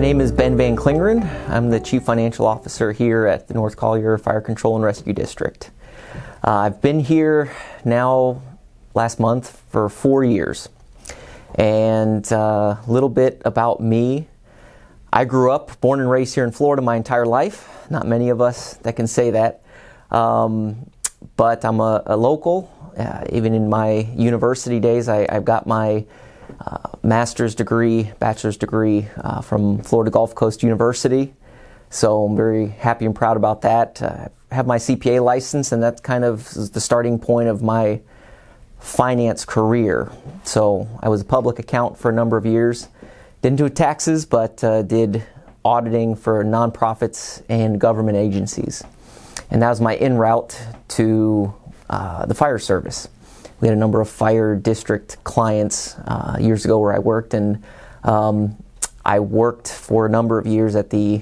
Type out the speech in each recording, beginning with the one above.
name is Ben Van Klingeren. I'm the Chief Financial Officer here at the North Collier Fire Control and Rescue District. I've been here now last month for 4 years. And a little bit about me. I grew up, born and raised here in Florida my entire life. Not many of us that can say that. But I'm a local. Even in my university days, I've got my master's degree, bachelor's degree from Florida Gulf Coast University. So I'm very happy and proud about that. I have my CPA license, and that kind of is the starting point of my finance career. So I was a public accountant for a number of years. Didn't do taxes, but did auditing for nonprofits and government agencies. And that was my en route to the fire service. We had a number of fire district clients years ago where I worked, and I worked for a number of years at the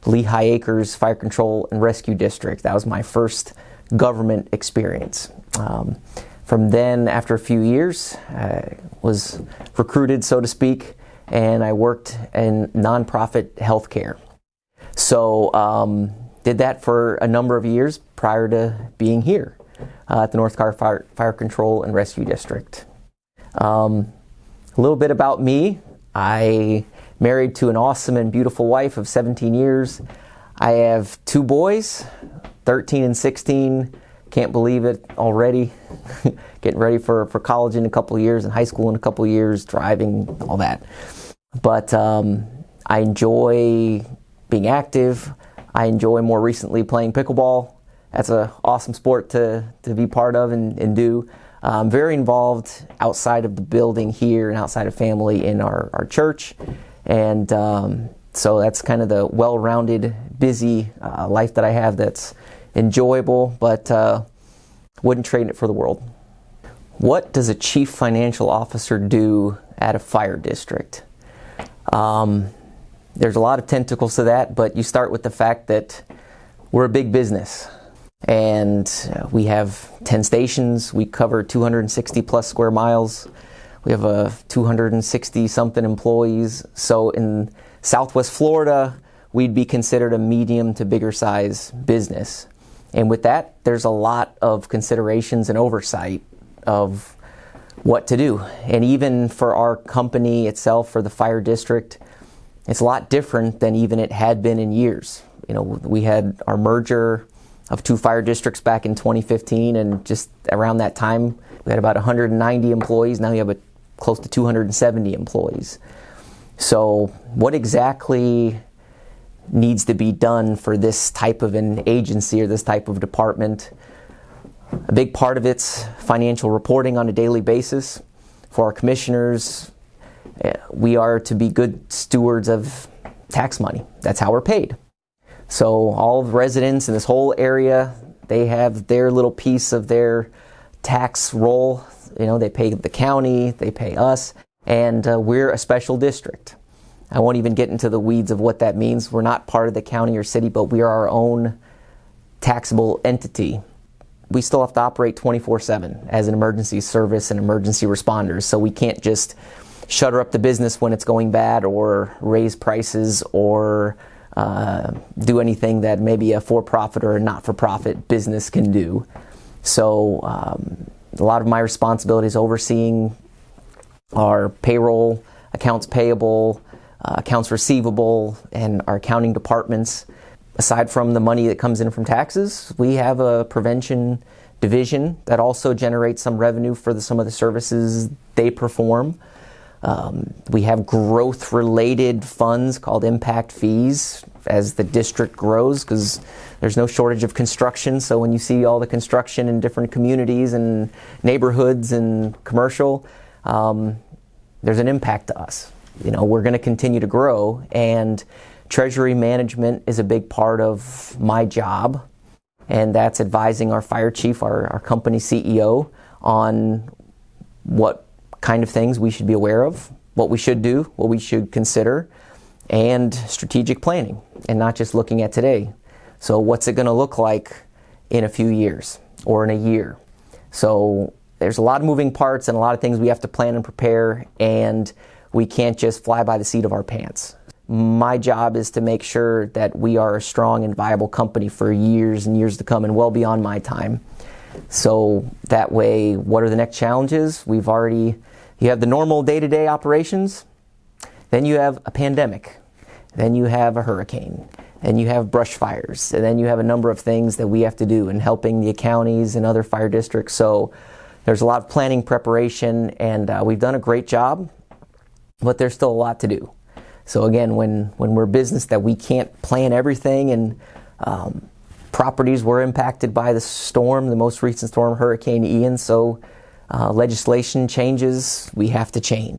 Lehigh Acres Fire Control and Rescue District. That was my first government experience. From then, after a few years, I was recruited, so to speak, and I worked in nonprofit healthcare. So did that for a number of years prior to being here at the North Collier Fire Control and Rescue District. A little bit about me. I married to an awesome and beautiful wife of 17 years. I have 2 boys, 13 and 16. Can't believe it already. Getting ready for college in a couple of years and high school in a couple of years, driving, all that. But I enjoy being active. I enjoy more recently playing pickleball. That's an awesome sport to be part of and do. I'm very involved outside of the building here and outside of family in our church. And so that's kind of the well-rounded, busy life that I have that's enjoyable, but wouldn't trade it for the world. What does a chief financial officer do at a fire district? There's a lot of tentacles to that, but you start with the fact that we're a big business. And we have 10 stations. We cover 260 plus square miles. We have 260 something employees. So in Southwest Florida, we'd be considered a medium to bigger size business. And with that, there's a lot of considerations and oversight of what to do. And even for our company itself, for the fire district, it's a lot different than even it had been in years. You know, we had our merger of 2 fire districts back in 2015, and just around that time, we had about 190 employees. Now you have close to 270 employees. So what exactly needs to be done for this type of an agency or this type of department? A big part of it's financial reporting on a daily basis. For our commissioners, we are to be good stewards of tax money. That's how we're paid. So all the residents in this whole area, they have their little piece of their tax roll. You know, they pay the county, they pay us, and we're a special district. I won't even get into the weeds of what that means. We're not part of the county or city, but we are our own taxable entity. We still have to operate 24/7 as an emergency service and emergency responders, so we can't just shutter up the business when it's going bad or raise prices or do anything that maybe a for-profit or a not-for-profit business can do. So a lot of my responsibility is overseeing our payroll, accounts payable, accounts receivable, and our accounting departments. Aside from the money that comes in from taxes, we have a prevention division that also generates some revenue for some of the services they perform. We have growth-related funds called impact fees as the district grows, because there's no shortage of construction. So when you see all the construction in different communities and neighborhoods and commercial, there's an impact to us. You know, we're going to continue to grow, and treasury management is a big part of my job, and that's advising our fire chief, our company CEO, on what kind of things we should be aware of, what we should do, what we should consider, and strategic planning, and not just looking at today. So what's it going to look like in a few years or in a year? So there's a lot of moving parts and a lot of things we have to plan and prepare, and we can't just fly by the seat of our pants. my job is to make sure that we are a strong and viable company for years and years to come and well beyond my time. So that way, what are the next challenges? You have the normal day-to-day operations, then you have a pandemic, then you have a hurricane, then you have brush fires, and then you have a number of things that we have to do in helping the counties and other fire districts. So there's a lot of planning, preparation, and we've done a great job, but there's still a lot to do. So again, when we're a business that we can't plan everything, and properties were impacted by the storm, the most recent storm, Hurricane Ian, so legislation changes, we have to change.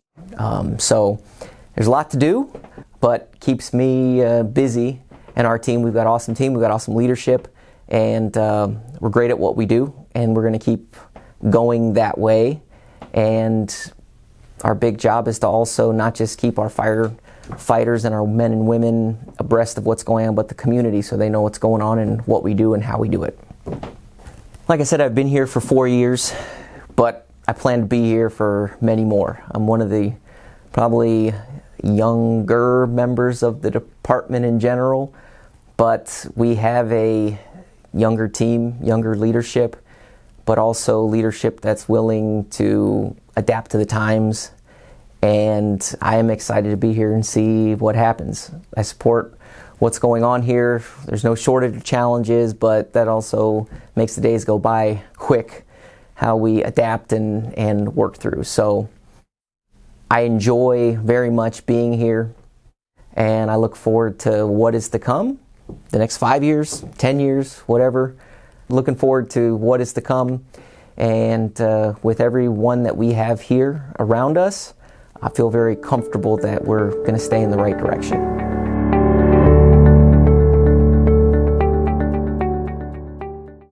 So there's a lot to do, but keeps me busy. And our team, we've got an awesome team, we've got awesome leadership, and we're great at what we do, and we're going to keep going that way. And our big job is to also not just keep our firefighters and our men and women abreast of what's going on, but the community, so they know what's going on and what we do and how we do it. Like I said, I've been here for 4 years, but I plan to be here for many more. I'm one of the probably younger members of the department in general, but we have a younger team, younger leadership, but also leadership that's willing to adapt to the times. And I am excited to be here and see what happens. I support what's going on here. There's no shortage of challenges, but that also makes the days go by quick, how we adapt and work through. So I enjoy very much being here, and I look forward to what is to come, the next 5 years, 10 years, whatever. Looking forward to what is to come. And with everyone that we have here around us, I feel very comfortable that we're going to stay in the right direction.